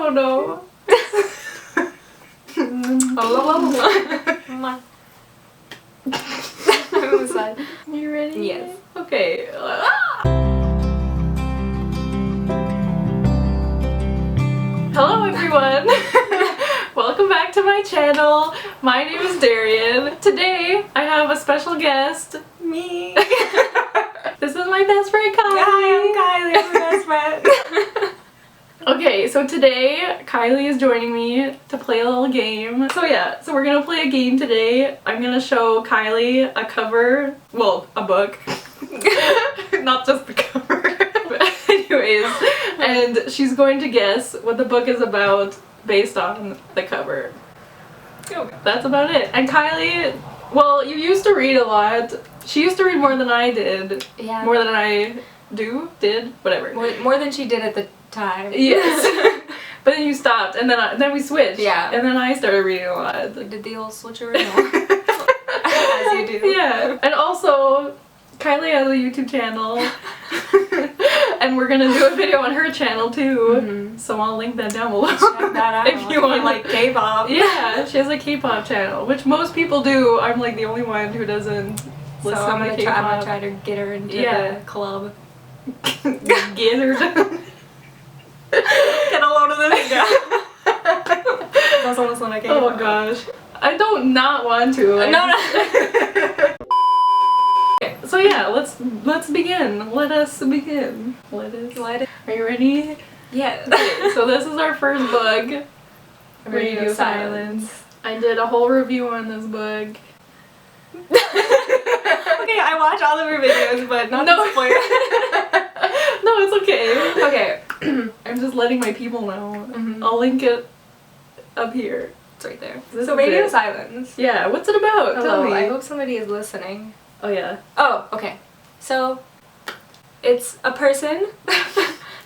don't know. You ready? Yes. Okay. Hello everyone! Welcome back to my channel. My name is Darian. Today I have a special guest. Me. This is my best friend Kylie. Hi, I'm Kylie. I'm my best friend. Okay, so today Kylie is joining me to play a little game. So we're gonna play a game today. I'm gonna show Kylie a cover, well, a book. Not just the cover. But anyways, and she's going to guess what the book is about based on the cover. That's about it. And Kylie, well, you used to read a lot. She used to read more than I did. Yeah. More than I did, whatever. More than she did at the time. Yes. But then you stopped, and then we switched. Yeah. And then I started reading a lot. We did the old switcheroo. As you do. Yeah. And also, Kylie has a YouTube channel. And we're gonna do a video on her channel too. Mm-hmm. So I'll link that down below. Check that out. If you want, like K-pop. Yeah, she has a K-pop channel, which most people do. I'm like the only one who doesn't listen So I'm to gonna K-pop. try to get her into the club. Get her to Get a load of this guy. That's almost when I came. Oh gosh. I don't not want to. No. Okay, so yeah, let's begin. Let us begin. Are you ready? Yeah. Okay, so this is our first book. Radio Silence. I did a whole review on this book. Okay, I watch all of her videos, but not No. to spoil. No, it's okay. Okay. I'm just letting my people know. Mhm. I'll link it up here. It's right there. This So is Radio it. Silence. Yeah, what's it about? Tell Hello, me. I hope somebody is listening. Oh yeah. Oh, okay. So, it's a person.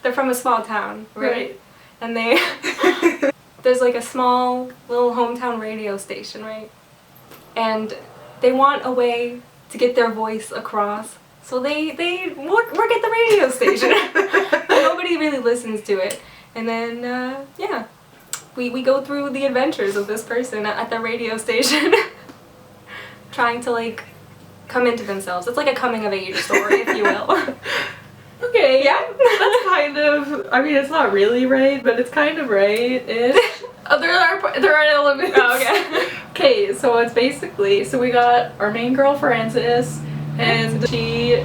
They're from a small town, right? And they there's like a small little hometown radio station, right? And they want a way to get their voice across. So they work at the radio station. Nobody really listens to it. And then yeah. We go through the adventures of this person at the radio station. Trying to like come into themselves. It's like a coming of age story, if you will. Okay. Yeah. That's kind of, I mean, it's not really right, but it's kind of right-ish. There are elements. Oh, okay. Okay, so it's basically, so we got our main girl, Frances, and she,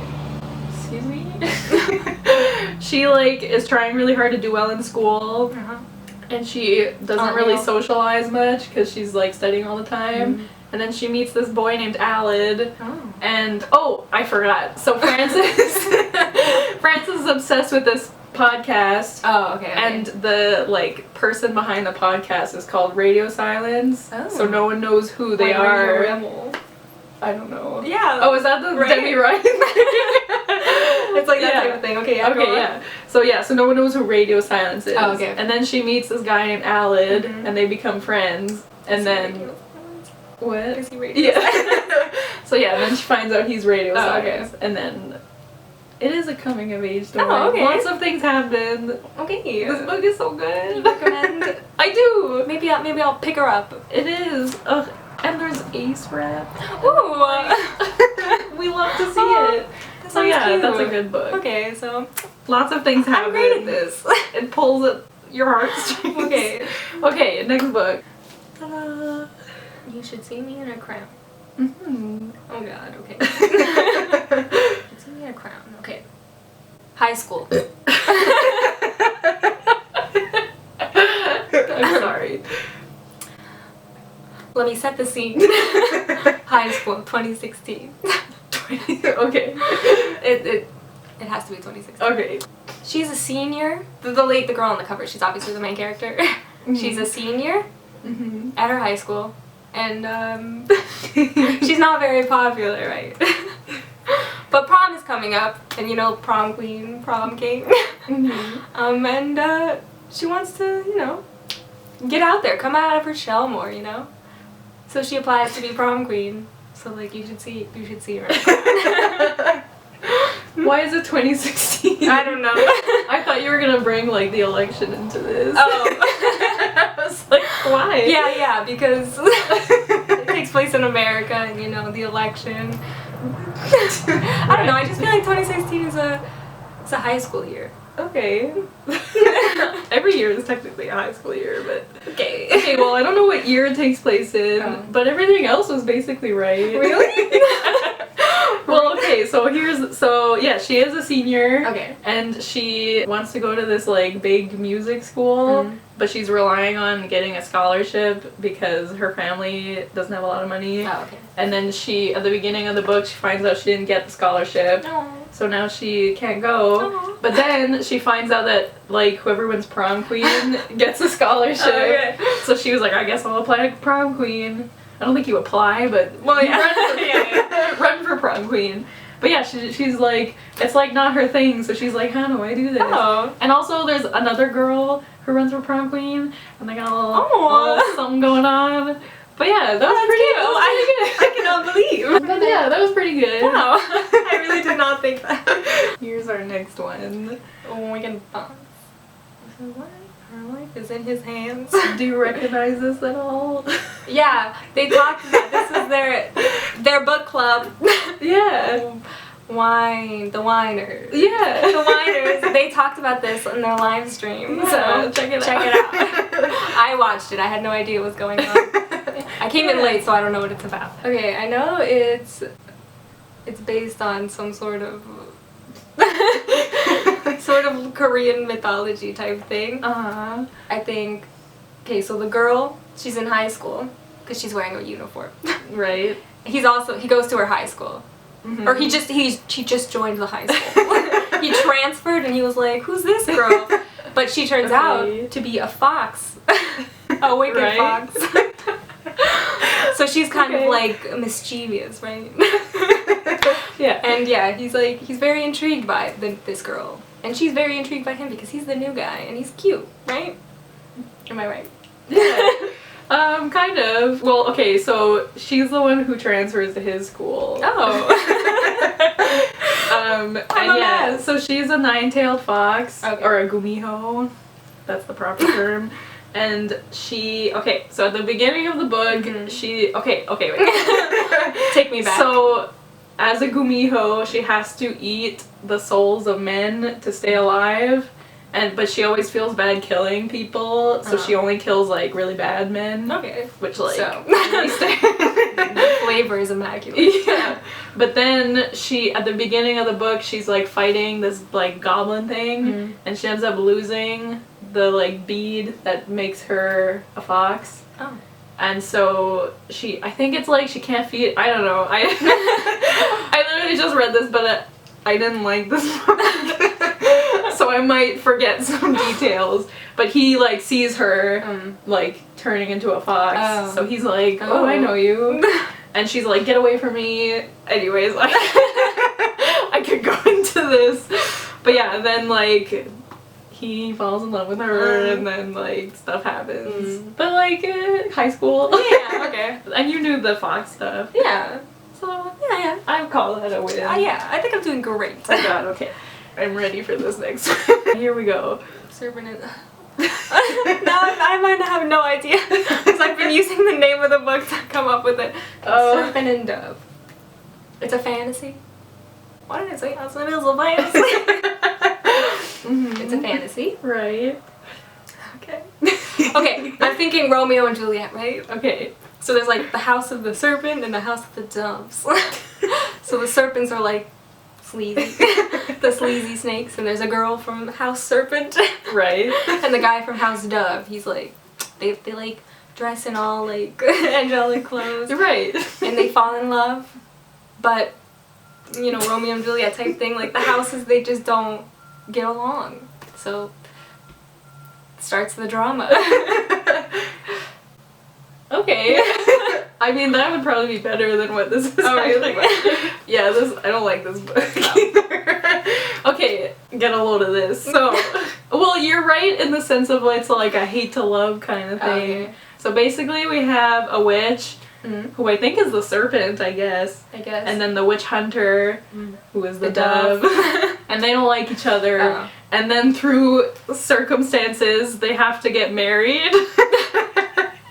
excuse me? She, like, is trying really hard to do well in school, and she doesn't really socialize much, because she's, like, studying all the time. Mm. And then she meets this boy named Alid, Oh. and, oh, I forgot. So Frances is obsessed with this podcast. Oh, okay. And the, like, person behind the podcast is called Radio Silence. Oh. So no one knows who they are. I don't know. Yeah. Oh, is that the Right. Debbie Ryan thing? It's like that Yeah. type of thing. Okay, yeah. Okay, yeah. So no one knows who Radio Silence is. Oh, okay. And then she meets this guy named Alid, Mhm. and they become friends. And then... What? Is he radio? Yeah. So yeah, then she finds out he's Radio Oh, okay. Silence. And then... It is a coming of age story. Oh, okay. Lots of things happen. Okay. This book is so good. You recommend? I do. Maybe I'll pick her up. It is. Ugh. And there's Ace Rap. Ooh. We love to see it. That So sounds yeah, cute. that's a good book. Okay, so Lots of things happen. I'm great at this. It pulls at your heartstrings. Okay. Okay, next book. Ta-da. You should see me in a crown. Mm-hmm. Oh god, okay. You should see me in a crown. Okay. High school. I'm sorry. Let me set the scene. High school, 2016. Okay. It has to be 2016. Okay. She's a senior. The girl on the cover, she's obviously the main character. She's a senior Mm-hmm. at her high school, and she's not very popular, right? But prom is coming up, and you know, prom queen, prom king. Mm-hmm. And she wants to, you know, get out there, come out of her shell more, you know. So she applies to be prom queen. So like you should see her. Why is it 2016? I don't know. I thought thought you were gonna bring like the election into this. Oh. I was like, why? Yeah, because it takes place in America and, you know, the election. I don't know, I just feel like 2016 is a high school year. Okay. Every year is technically a high school year, but... Okay. Okay, well, I don't know what year it takes place in, Oh. but everything else was basically right. Really? Well, okay, so yeah, she is a senior. Okay. And she wants to go to this, like, big music school, but she's relying on getting a scholarship because her family doesn't have a lot of money. Oh, okay. And then at the beginning of the book, she finds out she didn't get the scholarship. No. So now she can't go. Aw. But then she finds out that, like, whoever wins prom queen gets a scholarship. Oh, okay. So she was like, I guess I'll apply to prom queen. I don't think you apply, but Well, you yeah. run, for, Yeah. run for prom queen. But yeah, she's like, it's like not her thing, so she's like, how do I do this? Oh. And also there's another girl who runs for prom queen, and they got a little something going on. But yeah, that was pretty cute. good. I cannot believe. But yeah, that was pretty good. Wow. I really did not think that. Here's our next one. Oh my god. What? Her life is in his hands. Do you recognize this at all? Yeah, they talked about this is their book club. Yeah. The Whiners. Yeah. The Whiners. They talked about this in their live stream. Yeah, So check it out. out. I watched it. I had no idea what was going on. I came in late, so I don't know what it's about. Okay, I know it's based on some sort of Korean mythology type thing. Uh-huh. I think. Okay, so the girl, she's in high school because she's wearing a uniform. Right. He goes to her high school. Mm-hmm. Or she just joined the high school. He transferred and he was like, who's this girl? But she turns out to be a fox. A wicked fox. So she's kind of like mischievous, right? Yeah. And yeah, he's very intrigued by this girl. And she's very intrigued by him because he's the new guy and he's cute, right? Am I right? Yeah. Kind of. Well, okay, so she's the one who transfers to his school. Oh. And yeah, so she's a nine-tailed fox, Okay. or a gumiho. That's the proper term. And so at the beginning of the book, wait. Take me back. So, as a gumiho, she has to eat the souls of men to stay alive. But she always feels bad killing people, so she only kills, like, really bad men. Okay. Which, like, the flavor is immaculate. Yeah. But then at the beginning of the book, she's, like, fighting this, like, goblin thing, and she ends up losing the, like, bead that makes her a fox. Oh. And so I think it's, like, she can't feed, I don't know. I literally just read this, but I didn't like this book. So I might forget some details, but he like sees her like turning into a fox, so he's like, oh, I know you, and she's like, get away from me. Anyways, I could go into this, but yeah, and then like he falls in love with her, and then like stuff happens, but like high school. Yeah, okay. And you knew the fox stuff. Yeah. So yeah, I call that a win. Yeah, I think I'm doing great. Oh god, okay. I'm ready for this next one. Here we go. Serpent and... Now I might have no idea because I've been using the name of the book to come up with it. Serpent and Dove. It's a fantasy. Why did I say that's what it is a fantasy? It's a fantasy. Right. Okay. Okay, I'm thinking Romeo and Juliet, right? Okay. So there's like the house of the serpent and the house of the doves. So the serpents are like sleazy. The sleazy snakes, and there's a girl from House Serpent. Right. And the guy from House Dove. He's like, they like dress in all like angelic clothes. Right. And they fall in love. But, you know, Romeo and Juliet type thing, like the houses, they just don't get along. So starts the drama. Okay. I mean, that would probably be better than what this is. Oh, really? Yeah, I don't like this book either. Okay, get a load of this. So, well, you're right in the sense of it's like a hate to love kind of thing. Okay. So basically we have a witch, who I think is the serpent, I guess. I guess. And then the witch hunter, who is the dove. and they don't like each other. Oh. And then through circumstances, they have to get married.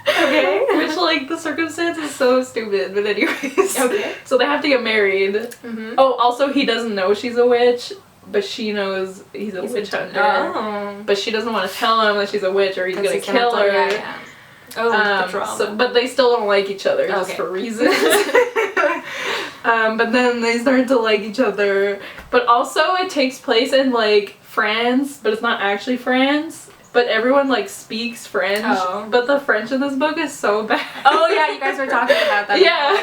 Okay. Which, like, the circumstance is so stupid, but anyways. Okay. So they have to get married. Mm-hmm. Oh, also, he doesn't know she's a witch, but she knows he's a witch hunter. Oh. But she doesn't want to tell him that she's a witch or he's gonna kill her. Yeah. Oh, the drama. But they still don't like each other, just for reasons. But then they start to like each other. But also, it takes place in, like, France, but it's not actually France. But everyone, like, speaks French. Oh. But the French in this book is so bad. Oh, yeah, you guys were talking about that. Yeah.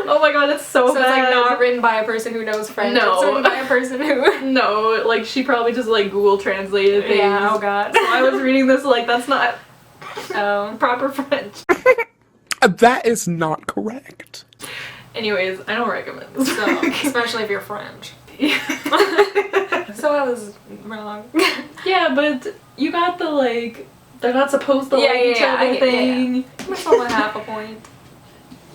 Oh my god, it's so bad. So it's, like, not written by a person who knows French. No. It's written by a person who... No, like, she probably just, like, Google translated things. Yeah, oh god. So I was reading this, like, that's not proper French. That is not correct. Anyways, I don't recommend this So, book. especially if you're French. So I was wrong. Yeah, but you got the, like, they're not supposed to like each other thing. That's all a half a point.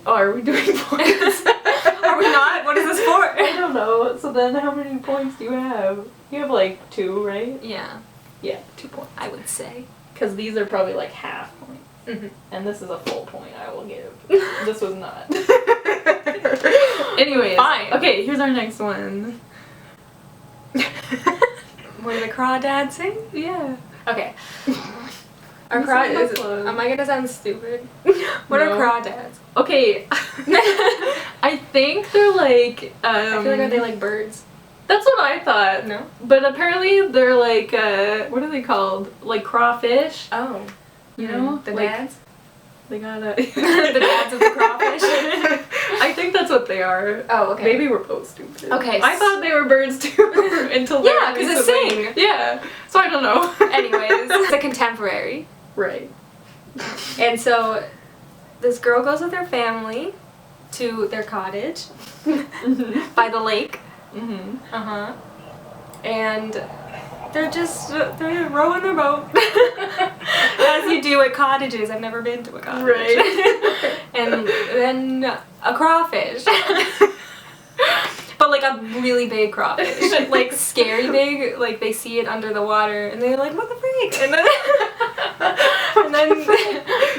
Oh, are we doing points? Are we not? What is this for? I don't know. So then how many points do you have? You have, like, 2, right? Yeah, Yeah, 2 points. I would say. Because these are probably, like, half points. Mm-hmm. And this is a full point I will give. This was not. Anyways. Fine. Okay, here's our next one. Were the crawdads sing? Yeah. Okay. Are This crawdads... is my plug. Am I gonna sound stupid? What No. are crawdads? Okay. I think they're like, I feel like are they like birds? That's what I thought. No? But apparently they're like, what are they called? Like crawfish. Oh. You know? The like, dads? They gotta... The dads of the crawfish? I think that's what they are. Oh, okay. Maybe we're both stupid. Okay, I thought they were birds too until very Yeah, 'cause it recently. sing. Yeah. So I don't know. Anyways, it's a contemporary. Right. And so this girl goes with her family to their cottage by the lake. Mm-hmm. Uh-huh. And they're rowing their boat. As you do at cottages. I've never been to a cottage. Right. And then a crawfish. But like a really big crawfish. Like scary big. Like they see it under the water and they're like, what the freak? And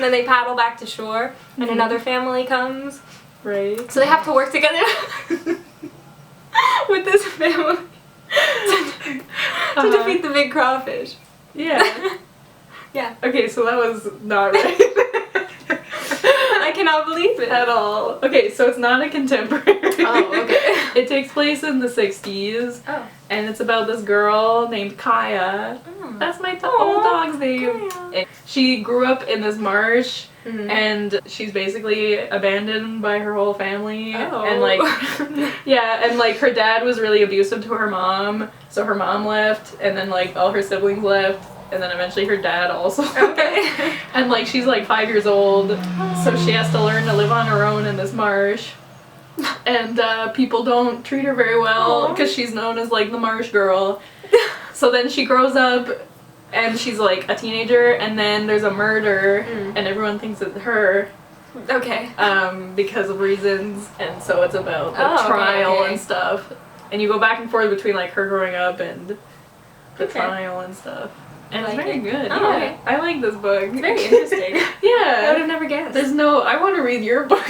then they paddle back to shore and another family comes. Right. So they have to work together with this family to defeat the big crawfish. Yeah. Yeah. Okay, so that was not right. I cannot believe it. At all. Okay, so it's not a contemporary. Oh, okay. It takes place in the 60s. Oh. And it's about this girl named Kaya. Oh. That's my old dog's name. Kaya. And she grew up in this marsh. Mhm. And she's basically abandoned by her whole family. Oh. And like, yeah, and like her dad was really abusive to her mom. So her mom left, and then like all her siblings left. And then eventually her dad also. Okay. And like she's like 5 years old, so she has to learn to live on her own in this marsh. And people don't treat her very well because she's known as like the marsh girl. So then she grows up and she's like a teenager, and then there's a murder and everyone thinks it's her. Okay. Because of reasons, and so it's about the Oh, okay, trial okay. and stuff. And you go back and forth between like her growing up and the Okay. trial and stuff. And Like it's very it? good. Oh, Yeah. okay. I like this book. It's very interesting. I Yeah. would have never guessed. There's no. I want to read your book.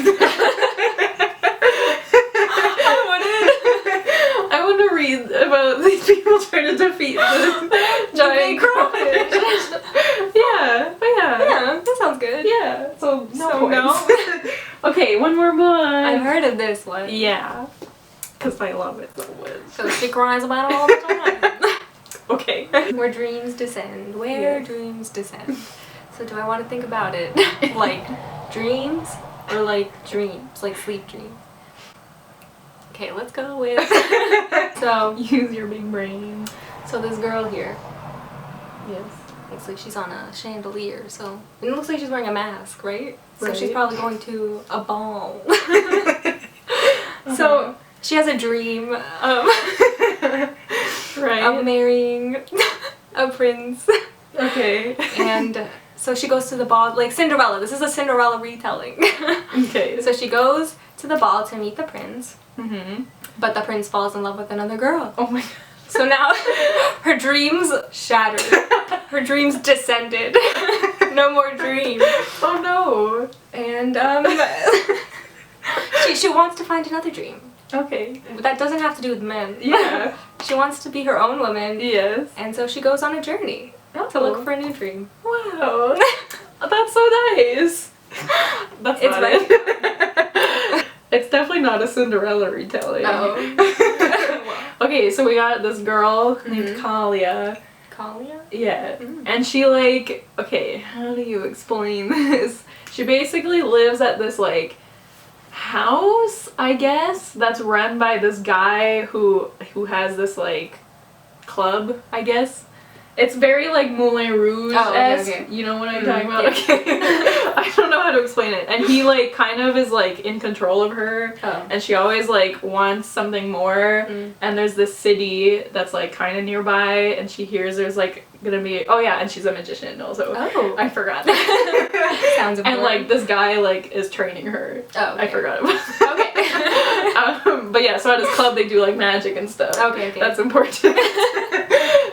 I want to read about these people trying to defeat the giant big crawfish. Yeah. Oh, yeah. Yeah, that sounds good. Yeah. So no So points. Okay, one more book. I've heard of this one. Yeah. Because I love it so much. So she cries about it all the time. Okay. Where dreams descend. Where Yeah. dreams descend. So do I want to think about it like dreams or like dreams, like sleep dreams? Okay, let's go with. So Use your big brain. so this girl here Yes. looks like she's on a chandelier. So and it looks like she's wearing a mask, right? So she's Right. probably going to a ball. Uh-huh. So she has a dream Right. of marrying a prince. Okay. And so she goes to the ball, like Cinderella. This is a Cinderella retelling. Okay. So she goes to the ball to meet the prince, But the prince falls in love with another girl. Oh my god. So now her dreams shattered. Her dreams descended. No more dreams. Oh no. And she wants to find another dream. Okay. That doesn't have to do with men. Yeah. She wants to be her own woman. Yes. And so she goes on a journey to look for a new dream. Wow. That's so nice. That's It's not right. it. It's definitely not a Cinderella retelling. No. Okay, so we got this girl named Kalia. Kalia? Yeah. And she like, okay, how do you explain this? She basically lives at this like house, I guess, that's run by this guy who has this like club, I guess. It's very like Moulin Rouge-esque. Okay. You know what I'm talking about? Yeah. Okay. I don't know how to explain it. And he like kind of is like in control of her. Oh. And she always like wants something more. And there's this city that's like kind of nearby, and she hears there's like gonna be, oh yeah, and she's a magician also. Oh. I forgot. Sounds important. And like this guy like is training her. Oh, okay. I forgot about that. Okay. But yeah, so at his club they do like magic and stuff. Okay. That's important.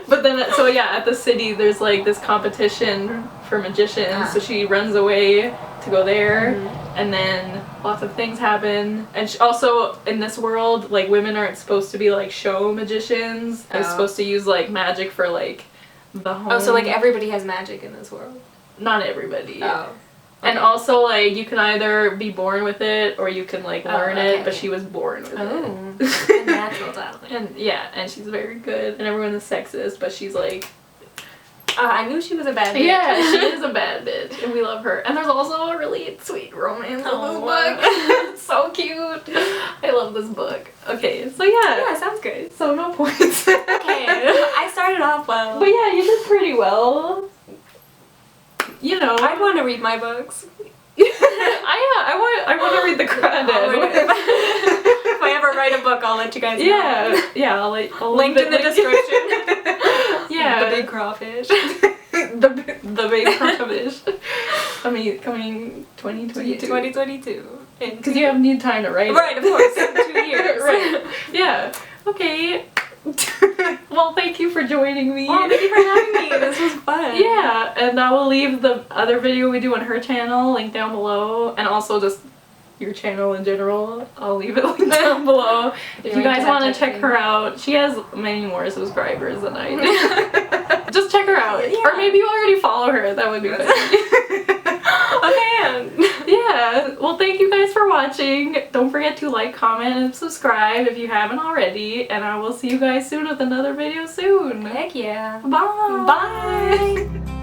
But then, so yeah, at the city there's like this competition for magicians, so she runs away to go there, and then lots of things happen. And also, in this world, like women aren't supposed to be like show magicians. They're supposed to use like magic for like the home. Oh, so like everybody has magic in this world? Not everybody. Oh. And also, like, you can either be born with it or you can, like, learn it, but okay. she was born with Oh. it. Natural talent. And, yeah, and she's very good. And everyone is sexist, but she's, like... I knew she was a bad bitch. Yeah, she is a bad bitch, and we love her. And there's also a really sweet romance in this book. It's so cute. I love this book. Okay, so yeah. Yeah, sounds good. So no points. Okay, I started off well. But yeah, you did pretty well. You know. I want to read my books. I want to read the credit. If I ever write a book, I'll let you guys know. Yeah, I'll Linked in the description. Yeah. The big crawfish. the big crawfish. Coming 2022. 2022. Because you have need time to write. Right, of course. 2 years. Right. Yeah. Okay. Well, thank you for joining me. Oh, thank you for having me. This was fun. Yeah, and I will leave the other video we do on her channel linked down below, and also just your channel in general. I'll leave it linked down below. If you guys want to check her out, she has many more subscribers than I do. Just check her out. Yeah. Or maybe you already follow her. That would be funny. Okay. Yeah. Well, thank you guys for watching. Don't forget to like, comment, and subscribe if you haven't already. And I will see you guys soon with another video soon. Heck yeah. Bye. Bye.